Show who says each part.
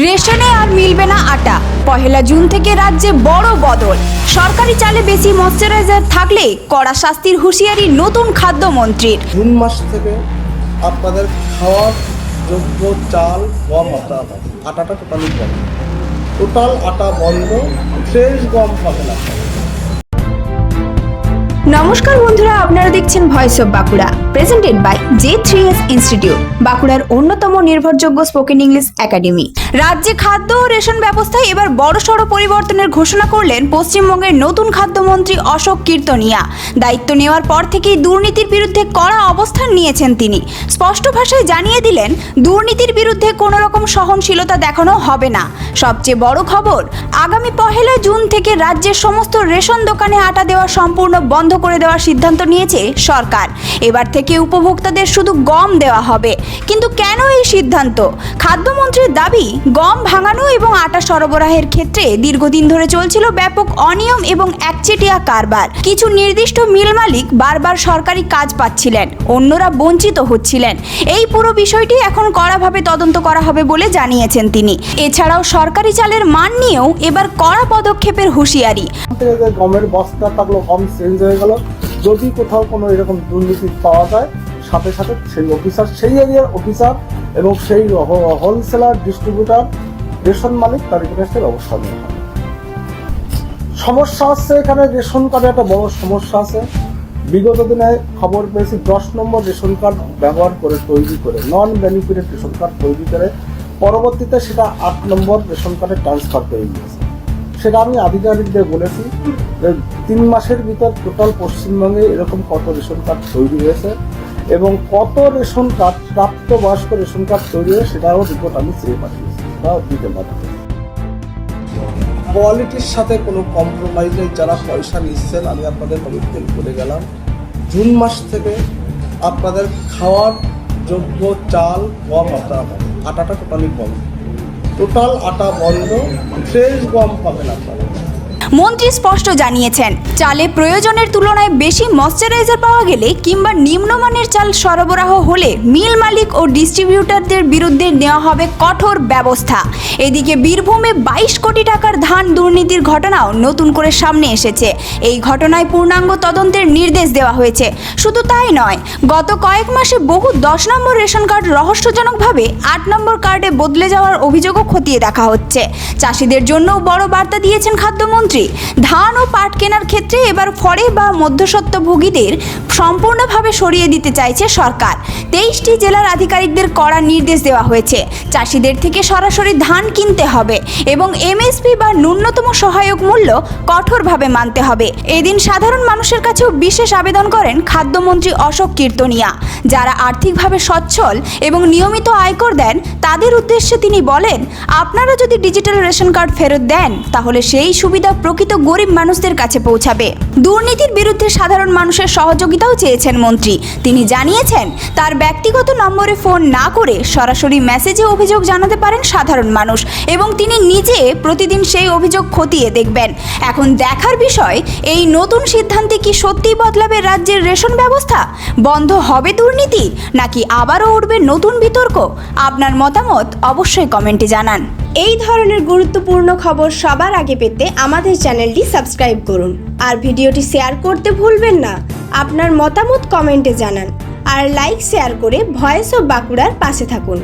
Speaker 1: রেশনে আর মিলবে না আটা। পহেলা জুন থেকে রাজ্যে বড় বদল। সরকারি চালে বেশি ময়েশ্চারাইজার থাকলে কড়া শাস্তির হুঁশিয়ারি নতুন খাদ্যমন্ত্রীর।
Speaker 2: জুন মাস থেকে আপনাদের খাওয়ার যোগ্য চাল, গম, আটাটা টোটালি বন্ধ। টোটাল আটা বন্ধ, ফ্রেশ গম পাবে না।
Speaker 1: নমস্কার বন্ধুরা, আপনারা দেখছেন voice of Bankura, presented by J3S institute, বাঁকুড়ার অন্যতম নির্ভরযোগ্য স্পোকেন ইংলিশ একাডেমি। রাজ্যে খাদ্য ও রেশন ব্যবস্থায় এবার বড়সড় পরিবর্তনের ঘোষণা করলেন পশ্চিমবঙ্গের নতুন খাদ্যমন্ত্রী অশোক কীর্তনিয়া। দায়িত্ব নেওয়ার পর থেকেই দুর্নীতির বিরুদ্ধে কড়া অবস্থান নিয়েছেন তিনি। স্পষ্ট ভাষায় জানিয়ে দিলেন, দুর্নীতির বিরুদ্ধে কোনো রকম সহনশীলতা দেখানো হবে না। সবচেয়ে বড় খবর, আগামী পহেলা জুন থেকে রাজ্যের সমস্ত রেশন দোকানে আটা দেওয়া সম্পূর্ণ বন্ধ করে দেওয়ার সিদ্ধান্ত নিয়েছে সরকার। এবার থেকে উপভোক্তাদের শুধু গম দেওয়া হবে। কিন্তু কেন এই সিদ্ধান্ত? খাদ্যমন্ত্রীর দাবি, গম ভাঙানো এবং আটা সরবরাহের ক্ষেত্রে দীর্ঘদিন ধরে চলছিল ব্যাপক অনিয়ম এবং একচেটিয়া কারবার। কিছু নির্দিষ্ট মিল মালিক বারবার সরকারি কাজ পাচ্ছিলেন, অন্যরা বঞ্চিত হচ্ছিলেন। এই পুরো বিষয়টি এখন কড়াভাবে তদন্ত করা হবে বলে জানিয়েছেন তিনি। এছাড়াও সরকারি চালের মান নিয়েও এবার কড়া পদক্ষেপের হুঁশিয়ারি।
Speaker 2: গমের বস্তা থাকলো, গম চেঞ্জ হয়ে গেল, যদি কোথাও কোনো এরকম দুর্নীতি পাওয়া যায়, সাথে সাথে সেই অফিসার, সেই এরিয়ার অফিসার এবং সেই হোলসেলার, ডিস্ট্রিবিউটার, রেশন মালিক, তার এগেইনস্টে ব্যবস্থা নেওয়া হবে। সমস্যা হচ্ছে এখানে রেশন কার্ডে একটা বড় সমস্যা আছে। বিগত দিনে খবর পেয়েছি 10 নম্বর রেশন কার্ড ব্যবহার করে তৈরি করে, নন বেনিফিটেড রেশন কার্ড তৈরি করে পরবর্তীতে সেটা 8 নম্বর রেশন কার্ডে ট্রান্সফার হয়ে গিয়েছে। সেটা আমি আধিকারিকদের বলেছি যে 3 মাসের ভিতর টোটাল পশ্চিমবঙ্গে এরকম কত রেশন কার্ড তৈরি হয়েছে এবং কত রেশন কার্ড, প্রাপ্তবয়স্ক রেশন কার্ড তৈরি হয়েছে, সেটাও রিপোর্ট আমি চেয়ে পাঠিয়েছি, সেটাও দিতে পারি। কোয়ালিটির সাথে কোনো কম্প্রোমাইজ নেই। যারা পয়সা নিচ্ছেন, আমি আপনাদের কমিটমেন্ট করে গেলাম, জুন মাস থেকে আপনাদের খাওয়ার যোগ্য চাল, গম, আটাটা টোটালি বন্ধ। টোটাল আটা বন্ধ, ফ্রেশ গম পাবেন আপনারা।
Speaker 1: মন্ত্রী স্পষ্ট জানিয়েছেন, চালে প্রয়োজনের তুলনায় বেশি ময়েশ্চারাইজার পাওয়া গেলে কিংবা নিম্নমানের চাল সরবরাহ হলে মিল মালিক ও ডিস্ট্রিবিউটরদের বিরুদ্ধে নেওয়া হবে কঠোর ব্যবস্থা। এদিকে বীরভূমে 22 কোটি টাকার ধান দুর্নীতির ঘটনাও নতুন করে সামনে এসেছে। এই ঘটনায় পূর্ণাঙ্গ তদন্তের নির্দেশ দেওয়া হয়েছে। শুধু তাই নয়, গত কয়েক মাসে বহু 10 নম্বর রেশন কার্ড রহস্যজনকভাবে 8 নম্বর কার্ডে বদলে যাওয়ার অভিযোগও খতিয়ে দেখা হচ্ছে। চাষিদের জন্যও বড় বার্তা দিয়েছেন খাদ্যমন্ত্রী। ধান ও পাট কেনার ক্ষেত্রে এবার ফরে বা মধ্যস্বত্বভোগীদের সম্পূর্ণভাবে সরিয়ে দিতে চাইছে সরকার। 23টি জেলার আধিকারিকদের কড়া নির্দেশ দেওয়া হয়েছে। চাষিদের থেকে সরাসরি ধান কিনতে হবে এবং এমএসপি বা ন্যূনতম সহায়ক মূল্য কঠোরভাবে মানতে হবে। এদিন সাধারণ মানুষের কাছেও বিশেষ আবেদন করেন খাদ্যমন্ত্রী অশোক কীর্তনিয়া। যারা আর্থিকভাবে সচ্ছল এবং নিয়মিত আয়কর দেন, তাদের উদ্দেশ্যে তিনি বলেন, আপনারা যদি ডিজিটাল রেশন কার্ড ফেরত দেন, তাহলে সেই সুবিধা প্রকৃত গরিব মানুষদের কাছে পৌঁছাবে। দুর্নীতির বিরুদ্ধে সাধারণ মানুষের সহযোগিতাও চেয়েছেন মন্ত্রী। তিনি জানিয়েছেন, তার ব্যক্তিগত নম্বরে ফোন না করে সরাসরি মেসেজে অভিযোগ জানাতে পারেন সাধারণ মানুষ এবং তিনি নিজে প্রতিদিন সেই অভিযোগ খতিয়ে দেখবেন। এখন দেখার বিষয়, এই নতুন সিদ্ধান্তে কি সত্যিই বদলাবে রাজ্যের রেশন ব্যবস্থা? বন্ধ হবে দুর্নীতি, নাকি আবারও উঠবে নতুন বিতর্ক? আপনার মতামত অবশ্যই কমেন্টে জানান। এই ধরনের গুরুত্বপূর্ণ খবর সবার আগে পেতে আমাদের চ্যানেলটি সাবস্ক্রাইব করুন আর ভিডিওটি শেয়ার করতে ভুলবেন না। আপনার মতামত কমেন্টে জানান আর লাইক শেয়ার করে ভয়েস অফ বাঁকুড়ার পাশে থাকুন।